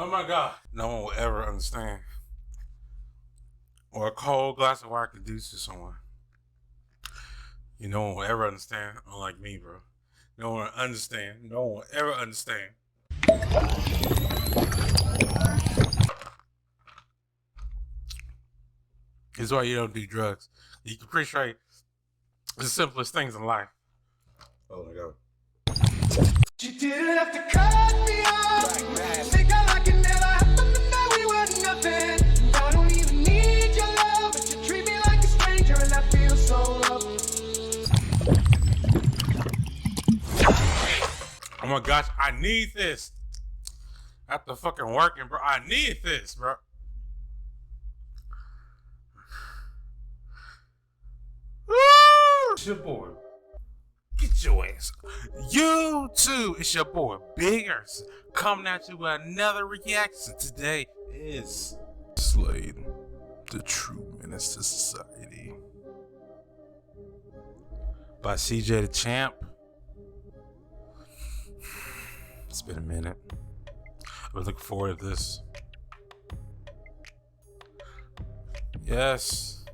Oh my God. No one will ever understand what a cold glass of water can do to someone. No one will ever understand, unlike me, bro. No one will understand. No one will ever understand. This is why you don't do drugs. You can appreciate the simplest things in life. Oh my God. You didn't have to cut me off. Think I like it never happened to know we were nothing. I don't even need your love, but you treat me like a stranger and I feel so loved. Oh my gosh, I need this. After fucking working, bro, I need this, bro. Woo! It's your boy. Get your ass. You too. It's your boy, Biggers, coming at you with another reaction. Today is Slade, the true menace to society, by CJ the Champ. It's been a minute. I've been looking forward to this. Yes.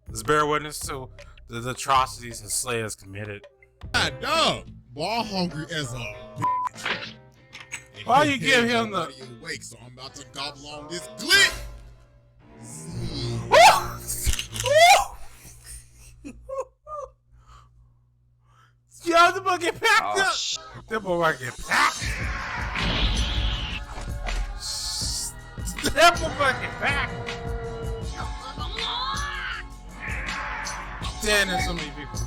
Let's bear witness to the atrocities that Slade has committed. God, dog. Ball hungry as a bitch. Why you give him the... awake, so I'm about to gobble on this glit. Yo, the boy get packed up. The boy might get packed. That boy might get packed. Damn, there's so many people.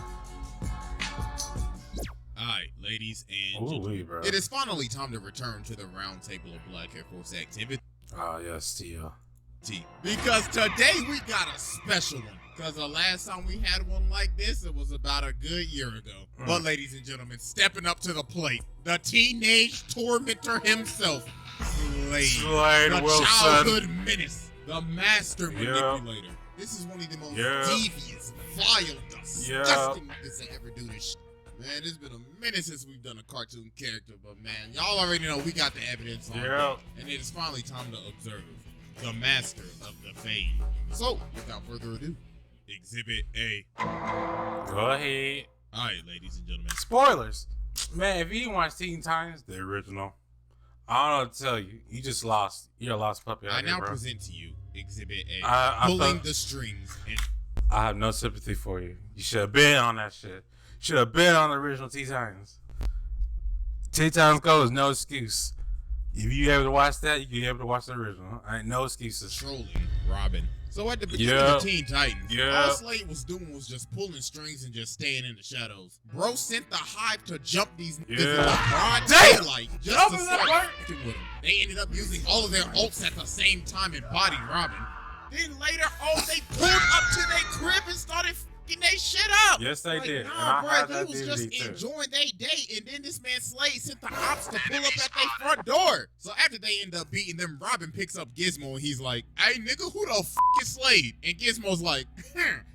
Alright, ladies and gentlemen, bro. It is finally time to return to the round table of Black Air Force activity. Oh, yes, Tia. Because today we got a special one. Because the last time we had one like this, it was about a good year ago. But ladies and gentlemen, stepping up to the plate, the teenage tormentor himself, Slade, the Wilson. childhood menace, the master manipulator. This is one of the most devious, vile, disgusting niggas that ever do this shit. Man, it's been a minute since we've done a cartoon character, but man, y'all already know we got the evidence on it. And it is finally time to observe the master of the fade. So, without further ado, Exhibit A. Go ahead. Alright, ladies and gentlemen. Spoilers. Man, if you didn't watch Teen Titans, the original, I don't know what to tell you. You just lost. You're a lost puppy out I here, now bro. present to you Exhibit A. Pulling the strings. And I have no sympathy for you. You should have been on that shit. Should have been on the original Teen Titans. Teen Titans Go is no excuse. If you able to watch that, you can be able to watch the original. I ain't no excuses. Trolling Robin. So at the beginning of Teen Titans, all Slade was doing was just pulling strings and just staying in the shadows. Bro sent the Hive to jump these niggas in the broad daylight just to start fucking with them. They ended up using all of their ults at the same time and body Robin. Then later on, they pulled up to their crib and started fucking their shit up. Yes, they did. Nah, bro, they was just enjoying their day, and then this man Slade sent the ops to pull up at their front door. So after they end up beating them, Robin picks up Gizmo, and he's like, "Hey, nigga, who the f is Slade?" And Gizmo's like,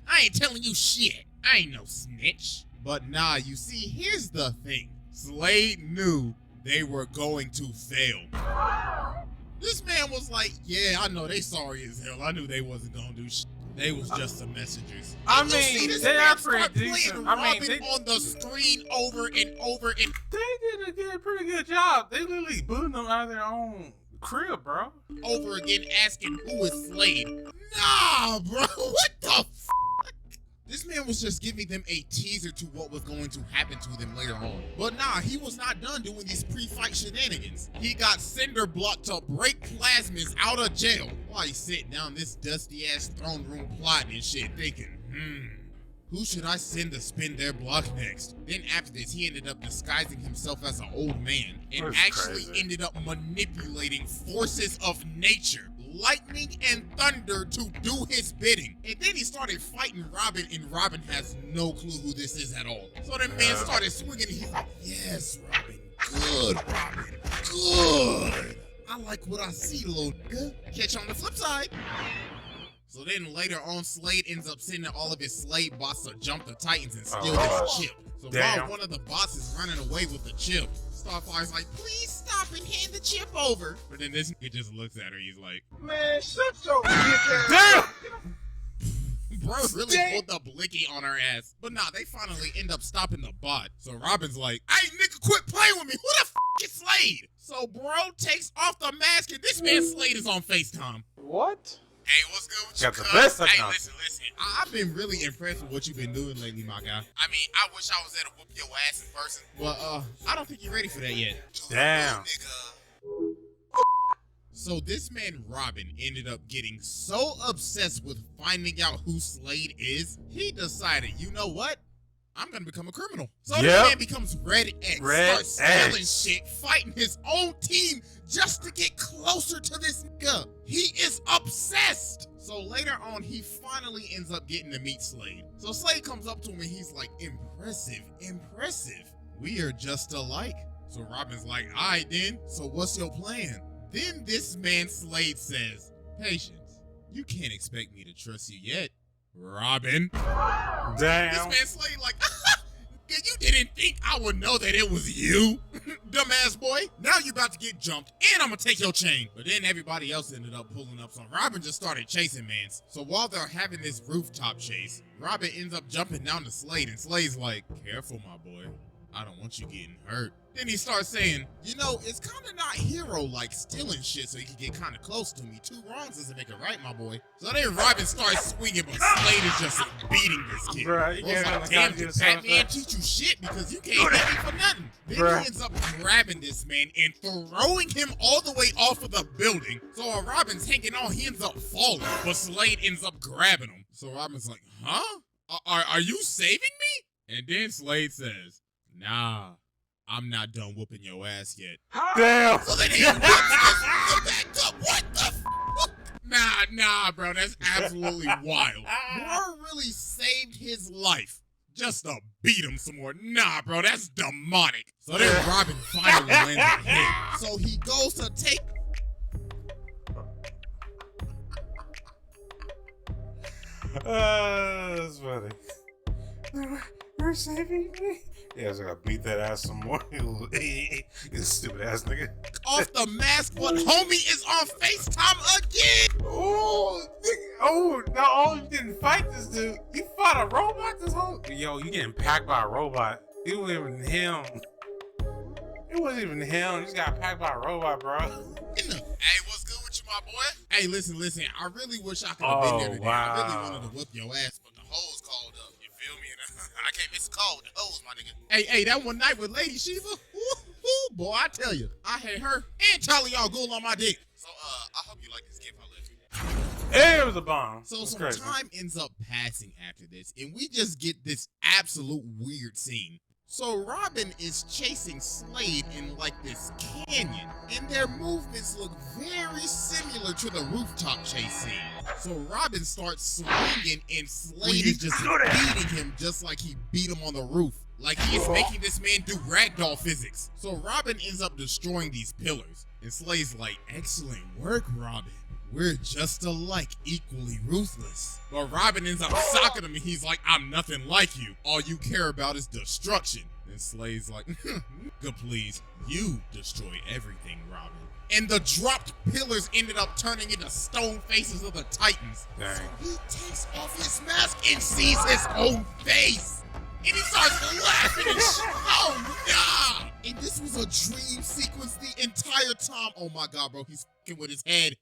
"I ain't telling you shit. I ain't no snitch." But nah, you see, here's the thing. Slade knew they were going to fail. This man was like, "Yeah, I know they sorry as hell. I knew they wasn't gonna do shit. They was just the messengers." I mean, they are pretty decent. I mean, they on the screen over and over and they did a pretty good job. They literally booted them out of their own crib, bro. Over again, asking who is Slade. Nah, bro, what the f? This man was just giving them a teaser to what was going to happen to them later on. But nah, he was not done doing these pre-fight shenanigans. He got Cinder Block to break Plasmids out of jail while he's sitting down this dusty-ass throne room plotting and shit, thinking, who should I send to spin their block next? Then after this, he ended up disguising himself as an old man and actually ended up manipulating forces of nature, lightning and thunder, to do his bidding. And then he started fighting Robin, and Robin has no clue who this is at all. So the man started swinging, and he's like, "Yes, Robin, good, Robin, good. I like what I see, little nigga. Catch you on the flip side." So then later on, Slade ends up sending all of his Slade bots to jump the Titans and steal this chip. So while one of the bots is running away with the chip, Starfire's like, please stop and hand the chip over. But then this nigga just looks at her. He's like, Man, shut your bitch ass. Damn! bro really pulled the blicky on her ass. But nah, they finally end up stopping the bot. So Robin's like, hey, nigga, quit playing with me. Who the f is Slade? So bro takes off the mask and this man Slade is on FaceTime. What? Hey, what's good with you? Got the best Hey, account. listen. I've been really impressed with what you've been doing lately, my guy. I mean, I wish I was there to whoop your ass in person. Well, I don't think you're ready for that yet. Damn. So this man Robin ended up getting so obsessed with finding out who Slade is, he decided, you know what? I'm gonna become a criminal. So this man becomes Red X, starts stealing shit, fighting his own team just to get closer to this nigga. He is obsessed. So later on, he finally ends up getting to meet Slade. So Slade comes up to him and he's like, impressive. We are just alike. So Robin's like, all right then, so what's your plan? Then this man Slade says, patience, you can't expect me to trust you yet, Robin. Damn. This man Slade like, you didn't think I would know that it was you, dumbass boy. Now you about to get jumped, and I'm gonna take your chain. But then everybody else ended up pulling up, so Robin just started chasing mans. So while they're having this rooftop chase, Robin ends up jumping down to Slade, and Slade's like, careful, my boy. I don't want you getting hurt. Then he starts saying, you know, it's kind of not hero-like stealing shit so you can get kind of close to me. 2 wrongs doesn't make it right, my boy. So then Robin starts swinging, but Slade is just beating this kid. Bruh, Bro's like, damn, did Batman teach you shit because you can't hit me for nothing. Then he ends up grabbing this man and throwing him all the way off of the building. So while Robin's hanging on, he ends up falling, but Slade ends up grabbing him. So Robin's like, huh? Are you saving me? And then Slade says, nah, I'm not done whooping your ass yet. Damn. So then he whips the back up. What the fuck? Nah, bro, that's absolutely wild. Bro really saved his life just to beat him some more. Nah, bro, that's demonic. So then Robin finally lands a hit. So he goes to take... That's funny. You're saving me? Yeah, I was gonna beat that ass some more. You stupid ass nigga. Off the mask, but homie is on FaceTime again. Oh, no, you didn't fight this dude. You fought a robot this whole... Yo, you getting packed by a robot. It wasn't even him. It wasn't even him. You just got packed by a robot, bro. Hey, what's good with you, my boy? Hey, listen. I really wish I could have been there today. Wow. I really wanted to whip your ass, but the hoes called up. You feel me? I can't miss a call with the hoes, my nigga. Hey, that one night with Lady Shiva, boy, I tell you, I had her and Charlie all Ghoul on my dick. So, I hope you like this gift I left you. It was a bomb. So That's some crazy. time ends up passing after this, and we just get this absolute weird scene. So Robin is chasing Slade in like this canyon, and their movements look very similar to the rooftop chase scene. So Robin starts swinging, and Slade is just beating him just like he beat him on the roof. Like he is making this man do ragdoll physics. So Robin ends up destroying these pillars, and Slade's like, excellent work, Robin. We're just alike, equally ruthless. But Robin ends up socking him and he's like, I'm nothing like you. All you care about is destruction. And Slade's like, nigga, please, you destroy everything, Robin. And the dropped pillars ended up turning into stone faces of the Titans. Dang. So he takes off his mask and sees his own face. And he starts laughing and oh, nah. And this was a dream sequence the entire time. Oh my God, bro, he's fucking with his head.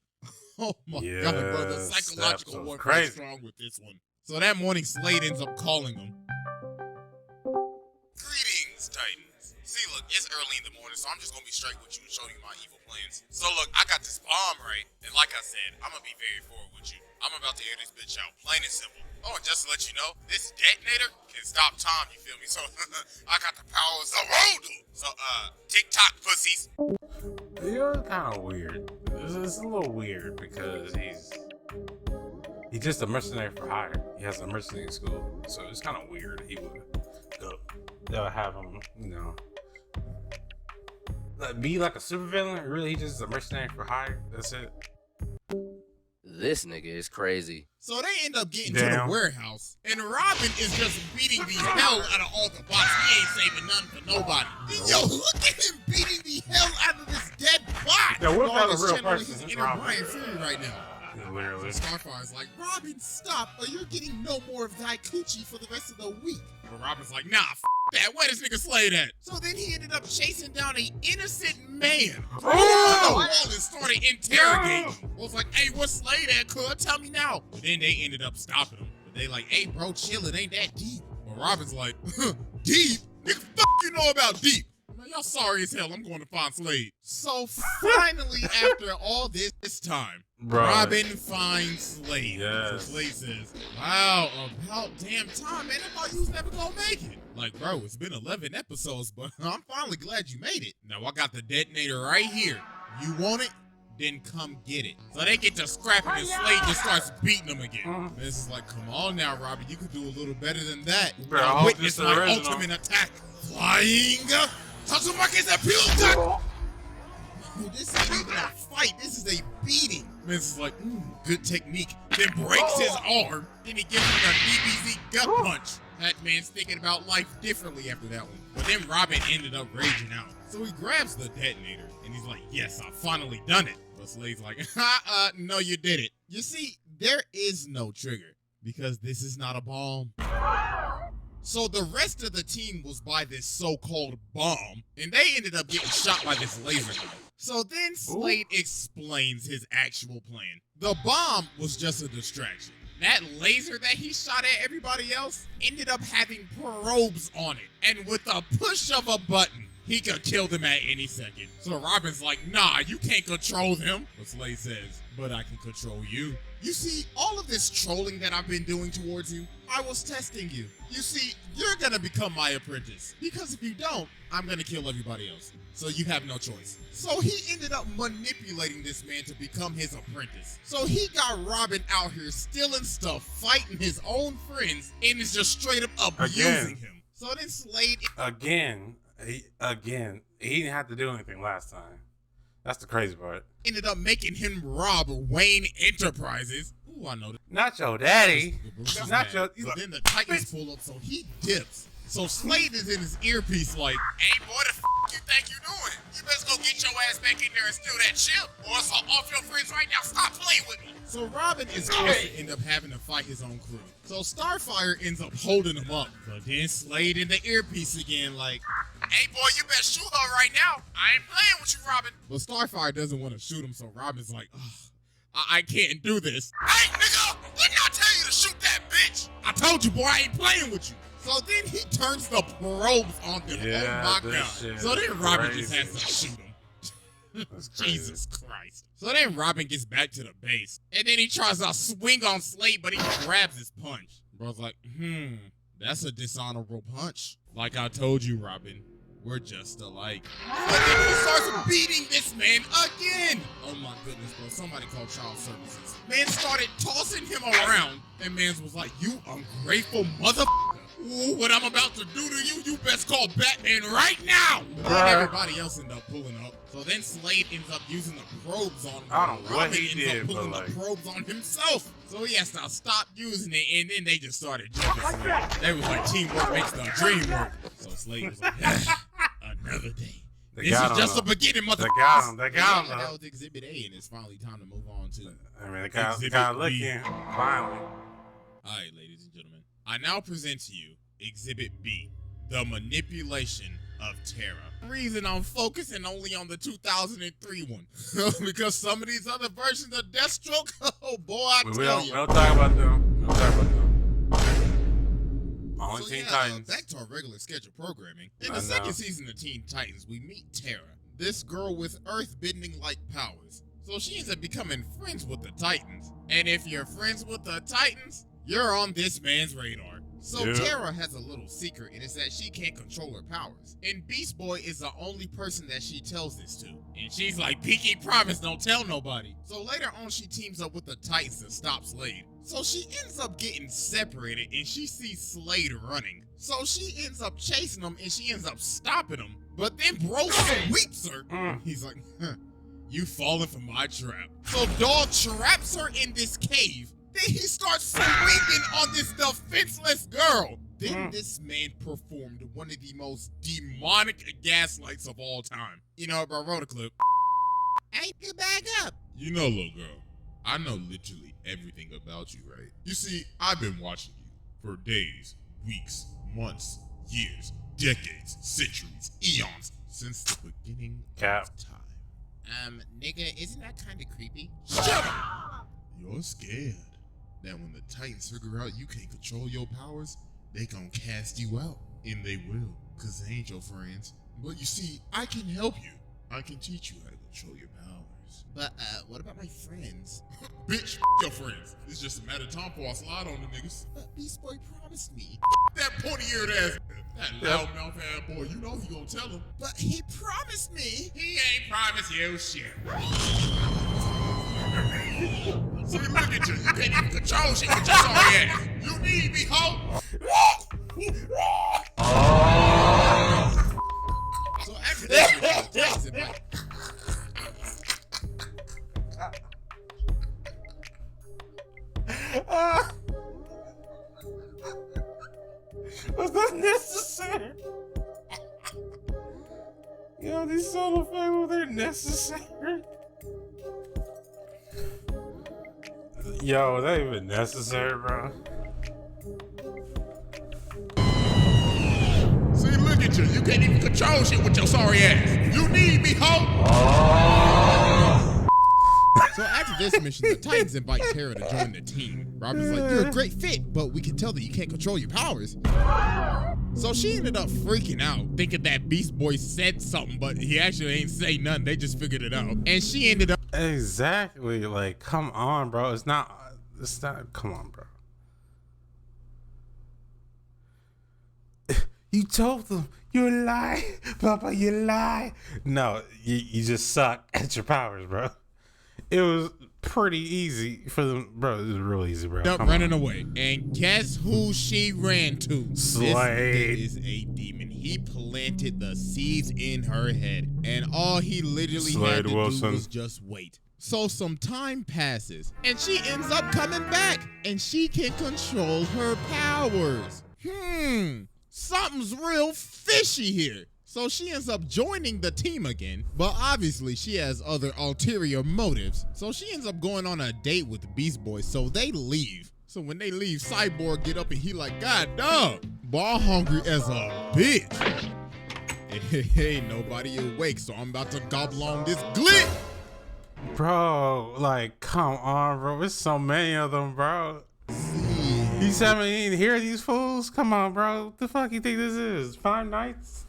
Oh my God, bro, the psychological warfare is strong with this one. So that morning, Slade ends up calling him. Greetings, Titans. See, look, it's early in the morning, so I'm just gonna be straight with you and show you my evil plans. So look, I got this bomb, right? And like I said, I'm gonna be very forward with you. I'm about to air this bitch out, plain and simple. Oh, and just to let you know, this detonator can stop time, you feel me? So, I got the power of Zorodo. So, TikTok pussies. You're kind of weird. It's a little weird because he's just a mercenary for hire. He has a mercenary school, so it's kind of weird. He would they'll have him, be like a supervillain. Really, he's just a mercenary for hire. That's it. This nigga is crazy. So they end up getting to the warehouse, and Robin is just beating the hell out of all the bots. He ain't saving none for nobody. Yo, look at him beating the hell out of this dead bot. Yo, what's that a real channeling person? his inner Brian Fury right now. Literally. Starfire's like, Robin, stop, or you're getting no more of thy coochie for the rest of the week. But Robin's like, nah, f that. Where this nigga Slade at? So then he ended up chasing down an innocent man. Oh! The wall and started interrogating him. Was like, hey, what's Slade at, cuz? Tell me now. But then they ended up stopping him. But they like, hey, bro, chill, it ain't that deep. But Robin's like, deep? Nigga, fuck you know about deep? Man, y'all sorry as hell. I'm going to find Slade. So finally, after all this time, Robin finds Slade. Yes. So Slade says, wow, about damn time, man. I thought you was never gonna make it. Like, bro, it's been 11 episodes, but I'm finally glad you made it. Now, I got the detonator right here. You want it? Then come get it. So they get to scrapping and Slade just starts beating them again. This is like, come on now, Robin. You could do a little better than that. Bro, I witness my ultimate attack. Flying Tatsumaki's appeal attack. This ain't even a fight. This is a beating. This is like, good technique. Then breaks his arm. Then he gives him a DBZ gut punch. That man's thinking about life differently after that one. But then Robin ended up raging out. So he grabs the detonator and he's like, yes, I've finally done it. But Slade's like, no, you did it. You see, there is no trigger because this is not a bomb. So the rest of the team was by this so-called bomb, and they ended up getting shot by this laser gun. So then Slade explains his actual plan. The bomb was just a distraction. That laser that he shot at everybody else ended up having probes on it, and with a push of a button, he could kill them at any second. So Robin's like, nah, you can't control them. But Slade says, but I can control you. You see, all of this trolling that I've been doing towards you, I was testing you. You see, you're gonna become my apprentice. Because if you don't, I'm gonna kill everybody else. So you have no choice. So he ended up manipulating this man to become his apprentice. So he got Robin out here stealing stuff, fighting his own friends, and is just straight up abusing him. So then Slade... He didn't have to do anything last time. That's the crazy part. Ended up making him rob Wayne Enterprises. Ooh, I know that. Not your daddy. Not your... Then the Titans pull up, so he dips. So Slade is in his earpiece like, hey boy, the f you think you doing? You best go get your ass back in there and steal that chip, or else I'll off your friends right now. Stop playing with me. So Robin is going to end up having to fight his own crew. So Starfire ends up holding him up. But then Slade in the earpiece again like, hey boy, you better shoot her right now. I ain't playing with you, Robin. But Starfire doesn't want to shoot him, so Robin's like, I can't do this. Hey nigga, didn't I tell you to shoot that bitch? I told you, boy, I ain't playing with you. So then he turns the probes on them. Yeah, oh my God. So then Robin just has to shoot him. Jesus Christ. So then Robin gets back to the base. And then he tries to swing on Slade, but he grabs his punch. Bro's like, that's a dishonorable punch. Like I told you, Robin, we're just alike. So then he starts beating this man again. Oh my goodness, bro. Somebody call child services. Man started tossing him around. And man was like, you ungrateful motherfucker. Ooh, what I'm about to do to you, you best call Batman right now! But then everybody else ended up pulling up. So then Slade ends up using the probes on him. I don't know what Robin he ends did, up pulling but the probes on himself. So he has to stop using it, and then they just started jumping Slade. They was like, teamwork makes the dream work. So Slade was like, another day. This is just the beginning, motherfucker. They got him, That was Exhibit A, and it's finally time to move on to they got looking, finally. All right, ladies and gentlemen. I now present to you Exhibit B, the manipulation of Terra. The reason I'm focusing only on the 2003 one, because some of these other versions of Deathstroke, oh boy, I tell you. We don't talk about them. Only Teen Titans. Back to our regular schedule programming. In the second season of Teen Titans, we meet Terra, this girl with earth-bending-like powers. So she ends up becoming friends with the Titans. And if you're friends with the Titans, you're on this man's radar. So Terra has a little secret, and it's that she can't control her powers. And Beast Boy is the only person that she tells this to. And she's like, Pinky promise, don't tell nobody. So later on, she teams up with the Titans to stop Slade. So she ends up getting separated, and she sees Slade running. So she ends up chasing him, and she ends up stopping him. But then Bro sweeps her. He's like, You falling for my trap. So dog traps her in this cave. Then he starts swinging on this defenseless girl. Then this man performed one of the most demonic gaslights of all time. You know, bro, roll the clip. Hey, you back up. You know, little girl, I know literally everything about you, right? You see, I've been watching you for days, weeks, months, years, decades, centuries, eons, since the beginning of time. Nigga, isn't that kind of creepy? Shut up! You're scared that when the Titans figure out you can't control your powers, they gonna cast you out. And they will, cause they ain't your friends. But you see, I can help you. I can teach you how to control your powers. But, what about my friends? Bitch, your friends. It's just a matter of time before I slide on the niggas. But Beast Boy promised me. That pointy-eared ass. That loudmouth ass boy, you know he gonna tell him. But he promised me. He ain't promised you shit. See, look at you. You can't even control shit with your sorry ass. You need me, ho. So after this, was that necessary? Yo, these sound effects, they're necessary. Yo, was that even necessary, bro? see, look at you. You can't even control shit with your sorry ass. You need me, ho. So after this mission, the Titans invite Tara to join the team. Robin's like, you're a great fit, but we can tell that you can't control your powers. So she ended up freaking out, thinking that Beast Boy said something, but he actually ain't say nothing. They just figured it out. And she ended up... Exactly. Like, come on, bro. It's not, come on, bro. You told them. You lie. Papa, you lie. No, you just suck at your powers, bro. It was pretty easy for them, bro. It was real easy, bro. Up running away. And guess who she ran to? Slade. This is a demon. He planted the seeds in her head. And all he literally had to do was just wait. So some time passes. And she ends up coming back. And she can control her powers. Something's real fishy here. So she ends up joining the team again, but obviously she has other ulterior motives. So she ends up going on a date with Beast Boy, so they leave. So when they leave, Cyborg get up and he like, God dog, ball hungry as a bitch. Hey, nobody awake, so I'm about to gobble on this glit. Bro, like, come on, bro. There's so many of them, bro. You said me didn't hear these fools? Come on, bro. What the fuck you think this is? 5 Nights?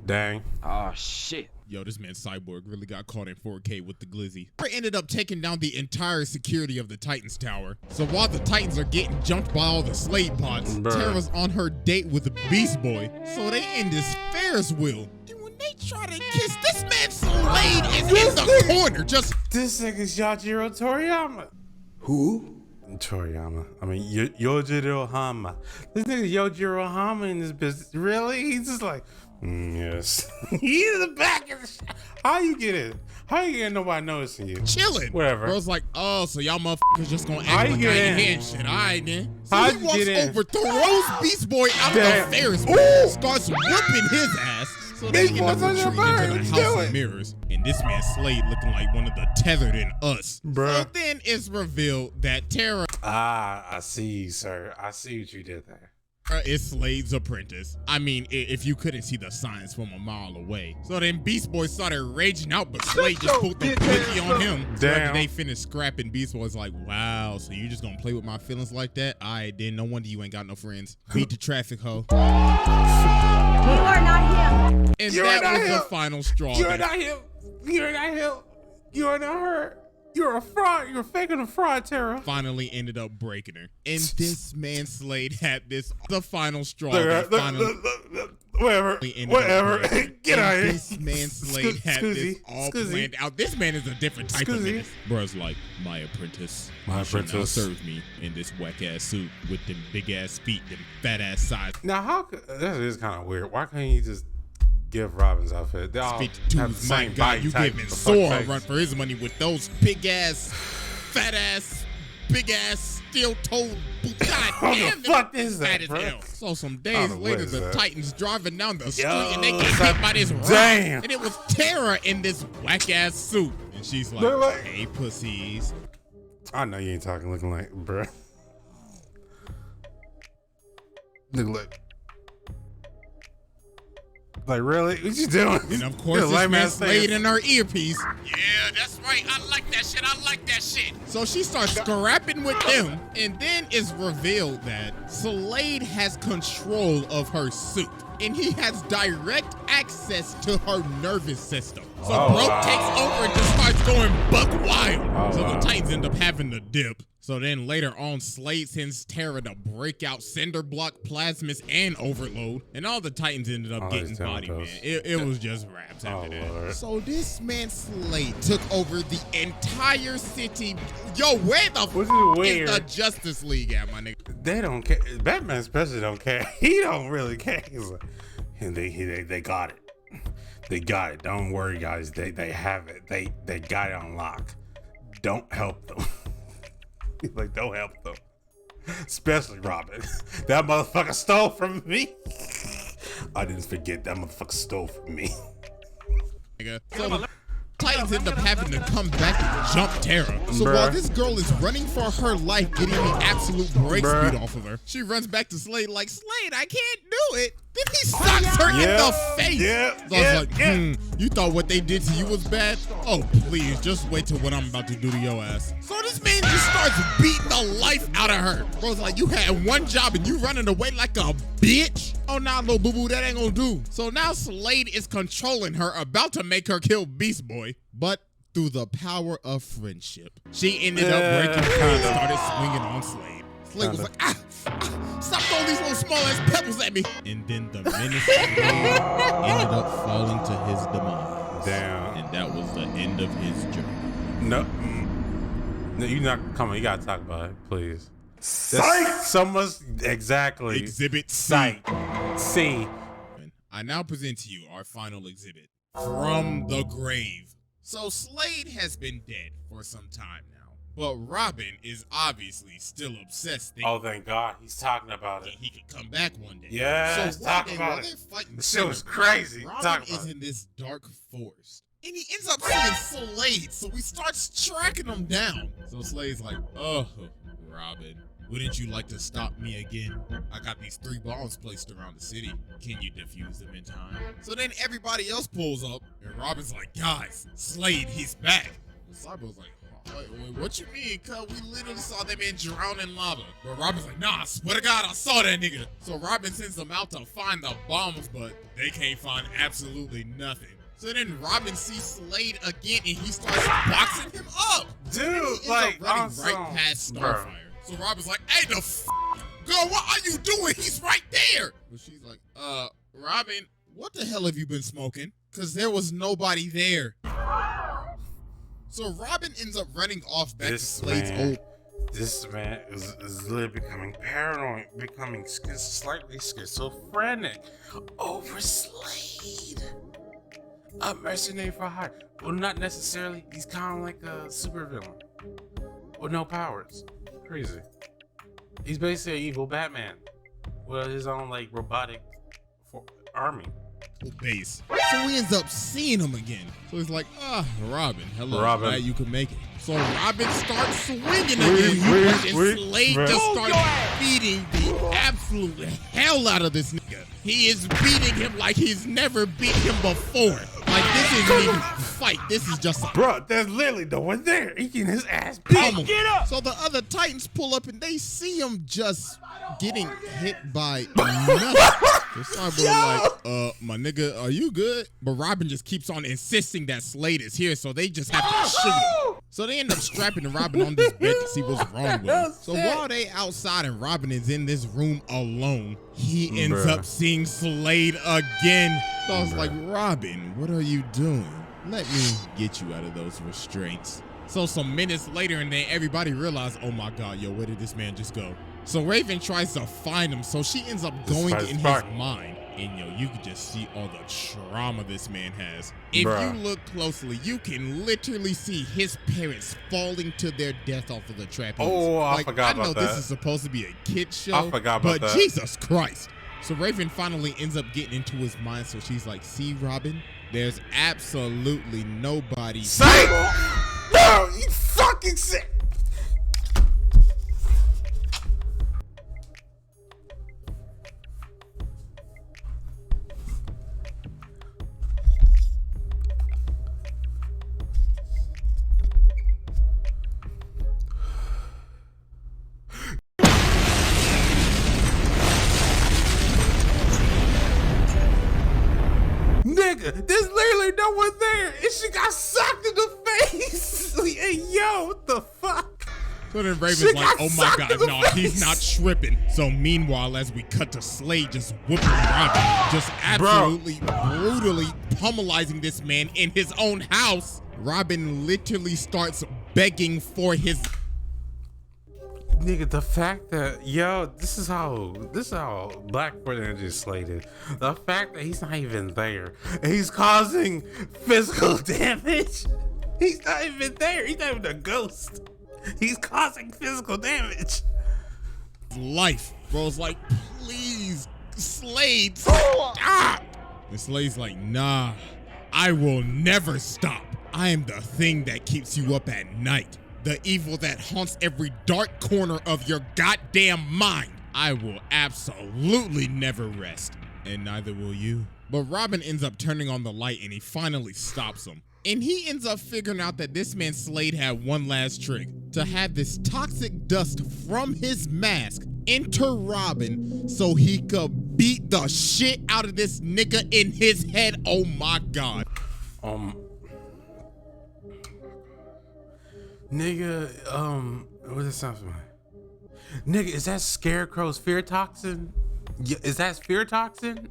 Dang. Oh shit. Yo, this man Cyborg really got caught in 4K with the glizzy. He ended up taking down the entire security of the Titans Tower. So while the Titans are getting jumped by all the Slade pods, Tara's on her date with the Beast Boy. So they in this Ferris wheel. And when they try to kiss, this man Slade is in the corner. Just this nigga's Yajiro Toriyama. Who? Toriyama. I mean, Yojiro Hama. This nigga's Yojiro Hama in this business. Really? He's just like, yes. He's in the back of the shop. How you get in? How you get nobody noticing you? chilling. Whatever. Bro's like, oh, so y'all motherfuckers just gonna act like I ain't hearing shit. All right, then. So How'd he you walks get in? over, throws Beast Boy out Damn. of the Ferris wheel, starts whooping his ass. So they Beast end up Boy's on your retreating into the bird. House Do of it. Mirrors. And this man Slade looking like one of the tethered in us. Bruh. So then it's revealed that Tara I see, sir. I see what you did there. is Slade's apprentice. I mean, if you couldn't see the signs from a mile away. So then Beast Boy started raging out, but Slade just pulled the quickie on him. So after they finished scrapping, Beast Boy's like, wow, so you just gonna play with my feelings like that? All right, then no wonder you ain't got no friends. Beat the traffic, ho. You are not him. And You're that not was him. the final straw. You're not him. You're not him. You're not her. You're a fraud. You're faking a fraud, Tara. Finally ended up breaking her. And this man Slade had the final straw. Whatever. Get out of here. This man Slade had this all planned out. This man is a different type of menace. Bruh's like, my apprentice. My shall now apprentice. serve me in this whack ass suit with them big ass feet, them fat ass sides. Now, that is kind of weird. Why can't you just give Robin's outfit. They all have the 52's my same God, body you type. giving for Sora a fuck's run sake. for his money with those big ass, fat ass, big ass, steel-toed boots. God What damn, the fuck is fat that, as bro? hell. So some I days don't know, what later, is the that? Titans driving down the street Yo, and they get son, hit by this rock. damn. And it was Tara in this whack-ass suit. And she's like, They're like- hey, pussies. I know you ain't talking looking like, bruh. Look. Like, really? What you doing? And of course, You're a this lame man ass Slade nigga. in her earpiece. Yeah, that's right. I like that shit. I like that shit. So she starts scrapping with them, and then it's revealed that Slade has control of her suit, and he has direct access to her nervous system. So Broke takes over and just starts going buck wild. So the Titans end up having to dip. So then later on, Slade sends Tara to break out Cinder Block, Plasmus, and Overload. And all the Titans ended up getting these body, man. Thanatos. It was just raps after that. Lord. So this man Slade took over the entire city. Yo, where the Which is f weird. is the Justice League at, my nigga? They don't care. Batman especially don't care. He don't really care. He's like, and they got it. They got it. Don't worry, guys. They have it. They got it on lock. Don't help them. Like, don't help them. Especially Robin. That motherfucker stole from me. I didn't forget that motherfucker stole from me. Nigga. So the Titans end up having to come back and jump Tara. So Bruh. while this girl is running for her life, getting the absolute break Bruh. speed off of her, she runs back to Slade like, Slade, I can't do it. Then he socks her in Yeah. the face. Yeah. So I was like, you thought what they did to you was bad? Oh, please, just wait till what I'm about to do to your ass. So this man just starts beating the life out of her. Bro's like, you had one job and you running away like a bitch? Oh, nah, little boo-boo, that ain't gonna do. So now Slade is controlling her, about to make her kill Beast Boy. But through the power of friendship, she ended up breaking free and started swinging on Slade. Slade was like, stop throwing these little small ass pebbles at me. And then the Menace Slade ended up falling to his demise. Damn. And that was the end of his journey. No, no, you not. Come on, you gotta talk about it, please. Someone's exactly. Exhibit C. Sight. See. I now present to you our final exhibit, From the Grave. So Slade has been dead for some time now, but Robin is obviously still obsessed thinking Oh, thank God, he's talking about that it. he could come back one day. Yes, so talk one day, about while it. they're fighting This shit was Cinder, crazy. Robin Talk is about it. in this dark forest, and he ends up seeing Slade, so he starts tracking him down. So Slade's like, oh, Robin, wouldn't you like to stop me again? I got these 3 bombs placed around the city. Can you defuse them in time? So then everybody else pulls up, and Robin's like, guys, Slade, he's back. And Cyborg's like, wait, what you mean? Cuz we literally saw that man drown in lava. But Robin's like, nah, I swear to God, I saw that nigga. So Robin sends them out to find the bombs, but they can't find absolutely nothing. So then Robin sees Slade again, and he starts boxing him up. Dude, And he ends like, up running awesome. right past Bro. Starfire. So Robin's like, hey, the f***, girl, what are you doing? He's right there. But she's like, Robin, what the hell have you been smoking? Because there was nobody there. So Robin ends up running off back to Slade's old. This man is literally becoming paranoid, becoming slightly schizophrenic over Slade. A mercenary for hire. Well, not necessarily. He's kind of like a supervillain with no powers. Crazy. He's basically an evil Batman with his own like robotic army. Base. So he ends up seeing him again. So he's like, Robin, hello, Robin. glad you could make it. So Robin starts swinging again, and Slade just starts beating the absolute hell out of this nigga. He is beating him like he's never beat him before. Like, this isn't even a fight. This is just a Bro, there's literally no one there. He getting his ass beat. pummel. So the other Titans pull up and they see him just getting hit by nothing. So Cyborg like, my nigga, are you good? But Robin just keeps on insisting that Slade is here, so they just have to shoot him. So they end up strapping Robin on this bed to see what's wrong with him. So while they outside and Robin is in this room alone, he ends up seeing Slade again. So I was like, Robin, what are you doing? Let me get you out of those restraints. So some minutes later, and then everybody realized, oh my God, yo, where did this man just go? So Raven tries to find him, so she ends up going in his mind. And yo, you can just see all the trauma this man has. If Bruh. you look closely, you can literally see his parents falling to their death off of the trapeze. Oh, I like, forgot I know about this that. is supposed to be a kid's show, I forgot about but that. Jesus Christ. So Raven finally ends up getting into his mind, so she's like, see, Robin, there's absolutely nobody. Say, no, you fucking sick. Nigga, there's literally no one there, and she got socked in the face. Hey, yo, what the fuck? So then Raven's She like, got oh my socked God, in the no, face. he's not tripping. So meanwhile, as we cut to Slade just whooping Robin, just absolutely brutally pummelizing this man in his own house, Robin literally starts begging for his... Nigga, the fact that, yo, this is how Black Energy is slated. The fact that he's not even there, and he's causing physical damage. He's not even there. He's not even a ghost. He's causing physical damage. life. Bro's like, please, Slade, stop. And Slade's like, nah, I will never stop. I am the thing that keeps you up at night. The evil that haunts every dark corner of your goddamn mind. I will absolutely never rest. And neither will you. But Robin ends up turning on the light and he finally stops him. And he ends up figuring out that this man Slade had one last trick. To have this toxic dust from his mask enter Robin so he could beat the shit out of this nigga in his head. Oh my God. Nigga, what does that sound familiar? Nigga, is that Scarecrow's fear toxin? Is that fear toxin?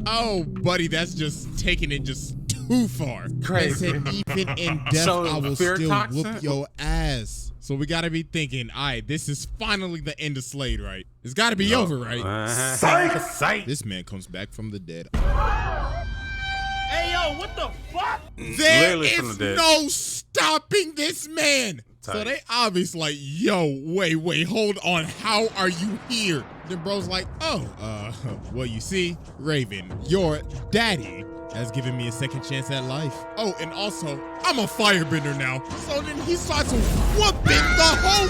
Oh, buddy, that's just taking it just too far. Crazy. They said even in death, So, I will fear still toxin? whoop your ass. So we gotta be thinking, all right, this is finally the end of Slade, right? It's gotta be over, right? Psych. This man comes back from the dead. Hey, yo, what the fuck? There Literally from is the dead. no stopping this man. So Tight. they obviously like, yo, wait, hold on. How are you here? Then bro's like, oh, well, you see, Raven, your daddy has given me a second chance at life. Oh, and also, I'm a firebender now. So then he starts whooping the whole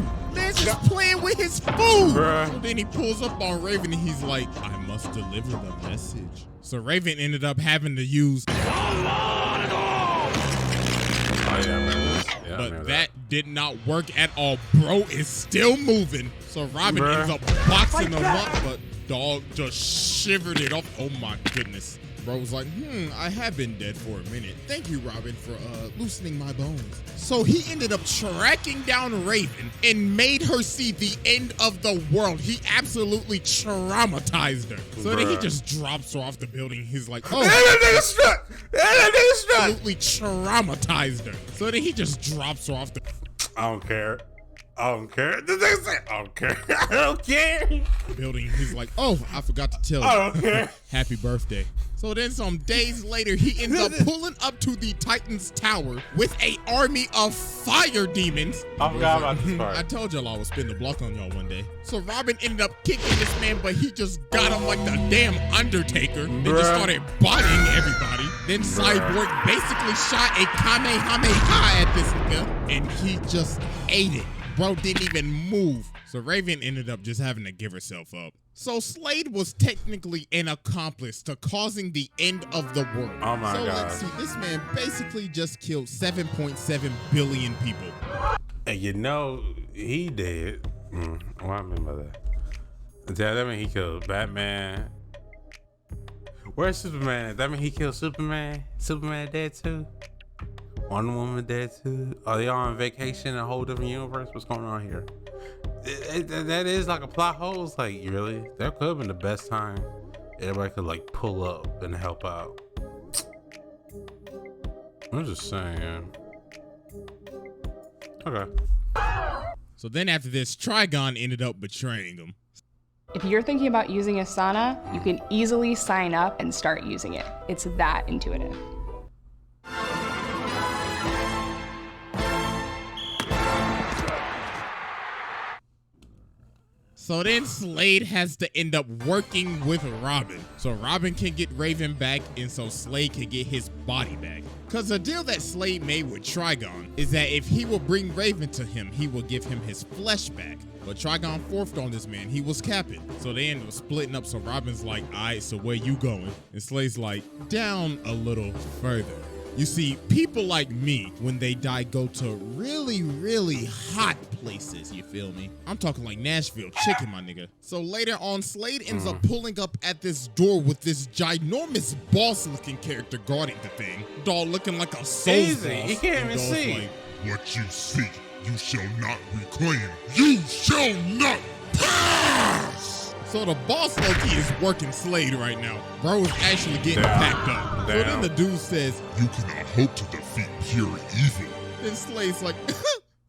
crew. Man's just playing with his food. Bruh. So then he pulls up on Raven and he's like, I must deliver the message. So Raven ended up having to use, Oh yeah, I remember this. Yeah, I remember but that did not work at all. Bro is still moving. So Robin Bruh. ends up boxing him up, but dog just shivered it off. Oh my goodness. Bro was like, I have been dead for a minute. Thank you, Robin, for loosening my bones. So he ended up tracking down Raven and made her see the end of the world. He absolutely traumatized her. So then he Bruh. just drops her off the building. He's like, oh, That nigga struck. That nigga struck. absolutely traumatized her. So then he just drops her off the I don't care. I don't care. The nigga said, I don't care. I don't care. building. He's like, oh, I forgot to tell you. I don't care. Happy birthday. So then some days later, he ends up pulling up to the Titan's tower with an army of fire demons. I forgot about this I part. told y'all I would spin the block on y'all one day. So Robin ended up kicking this man, but he just got him like the damn Undertaker. They just Bruh. started bodying everybody. Then Cyborg basically shot a Kamehameha at this nigga, and he just ate it. Bro didn't even move. So Raven ended up just having to give herself up. So Slade was technically an accomplice to causing the end of the world. Oh my so God. let's see, this man basically just killed 7.7 billion people. And you know, he did. What I mean by that? That mean he killed Batman. Where's Superman? That mean he killed Superman? Superman dead too? Wonder Woman dead too? Are they all on vacation in a whole different universe? What's going on here? That is like a plot hole. It's like, really? That could have been the best time everybody could like pull up and help out. I'm just saying. Okay. So then after this, Trigon ended up betraying him. If you're thinking about using Asana, you can easily sign up and start using it. It's that intuitive. So then Slade has to end up working with Robin. So Robin can get Raven back and so Slade can get his body back. Cause the deal that Slade made with Trigon is that if he will bring Raven to him, he will give him his flesh back. But Trigon forfed on this man, he was capping. So they end up splitting up, so Robin's like, alright, so where you going? And Slade's like, down a little further. You see, people like me, when they die, go to really, really hot places, you feel me? I'm talking like Nashville chicken, my nigga. So later on, Slade ends up pulling up at this door with this ginormous boss-looking character guarding the thing. Dog looking like a soul Easy, boss. he can't even And Dog's see. like, What you seek, you shall not reclaim. You shall not pass! so the boss Loki is working Slade right now. Bro is actually getting Damn. packed up. So then Damn. the dude says, You cannot hope to defeat pure evil. then Slade's like,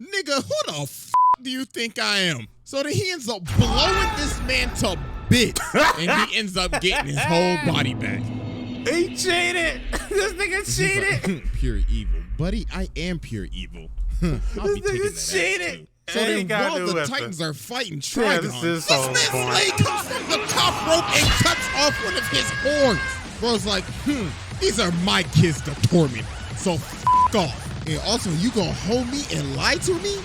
nigga, who the f do you think I am? So then he ends up blowing this man to bits, and he ends up getting his whole body back. He cheated. This nigga He's cheated. like, pure evil. Buddy, I am pure evil. I'll be This taking nigga that ass cheated. too. So Ain't then gotta while do the with Titans are fighting Yeah, Trigon, this is this so man boring. Slade comes from the top rope and cuts off one of his horns. Bro's like, these are my kids to torment, so f off. And also, you gonna hold me and lie to me?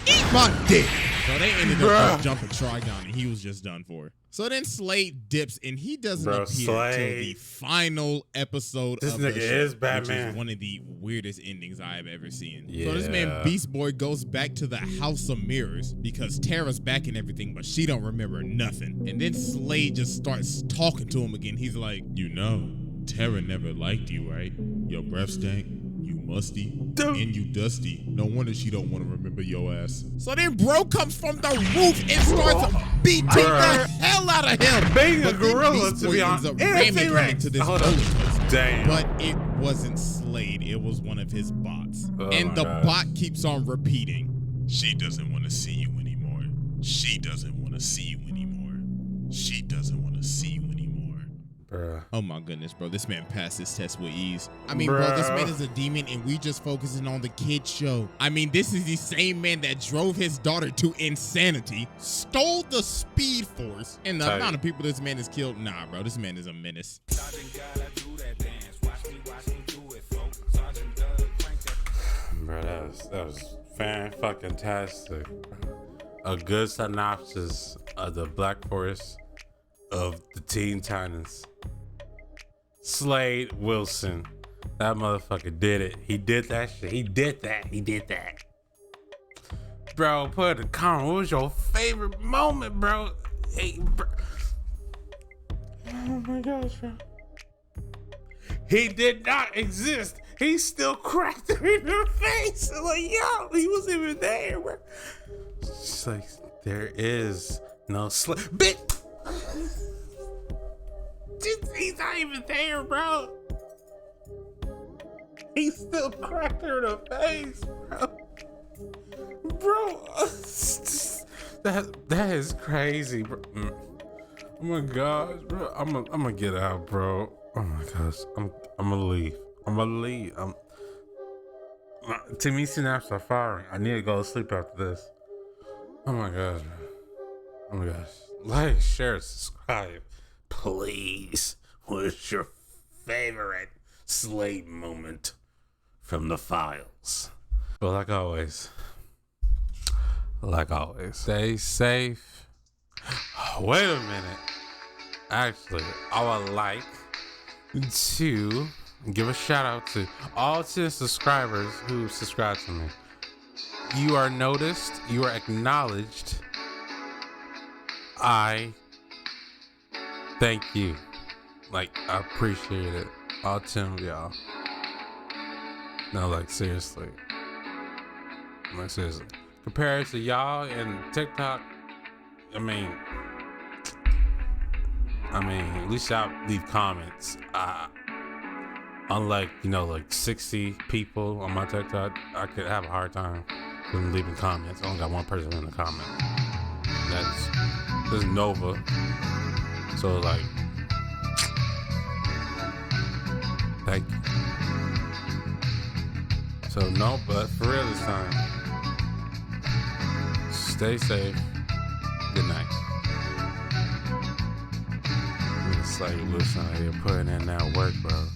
Eat my dick. So they ended up Bruh. jumping Trigon, and he was just done for. So then Slade dips, and he doesn't Bro, appear until Slade. the final episode This of the nigga show, is which Batman. is one of the weirdest endings I have ever seen. So this Yeah. man Beast Boy goes back to the House of Mirrors because Tara's back and everything, but she don't remember nothing. And then Slade just starts talking to him again. He's like, you know, Tara never liked you, right? Your breath stank, you musty, and you dusty. No wonder she don't want to remember your ass. So then bro comes from the roof and starts beating the hell out of him. Being a But then gorilla, Beast to Boy be ends honest. up And a ramming him T-Rex. into this Hold on. roller coaster. Damn. But it wasn't Slade, it was one of his bots. Oh and my the gosh. bot keeps on repeating, she doesn't want to see you anymore. She doesn't want to see you anymore. She doesn't want to see you anymore. Bruh. Oh my goodness, bro. This man passed his test with ease. I mean, bro, this Bruh. man is a demon and we just focusing on the kid show. I mean, this is the same man that drove his daughter to insanity, stole the speed force, and the Tight. amount of people this man has killed. Nah, bro, this man is a menace. Bro, that was fan-fucking-tastic. A good synopsis of the Black Forest of the Teen Titans. Slade Wilson. That motherfucker did it. He did that shit. He did that. Bro, put in the comment. What was your favorite moment, bro? Hey, bro. Oh my gosh, bro. He did not exist. He still cracked her in the face. Like, yo, he wasn't even there, bro. She's like, there is no Slade. Bitch! He's not even there, bro. He still cracked her in the face, bro. Bro, that is crazy, bro. Oh my gosh, bro. I'm gonna get out, bro. Oh my gosh, I'm gonna leave. To me, synapses are firing. I need to go to sleep after this. Oh my gosh, bro. Oh my gosh. Like, share, subscribe, please. What is your favorite Slade moment from the files? But like always, stay safe. Wait a minute. Actually, I would like to give a shout out to all 10 subscribers who subscribe to me. You are noticed. You are acknowledged. I thank you. Like, I appreciate it. All 10 of y'all. No, like, seriously. Like, seriously. Compared to y'all and TikTok, I mean, at least y'all leave comments. Unlike, like 60 people on my TikTok, I could have a hard time with leaving comments. I only got one person in the comment. That's This is Nova. So like, thank you. So no, but for real this time. Stay safe. Good night. It's like, listen, you're putting in that work, bro.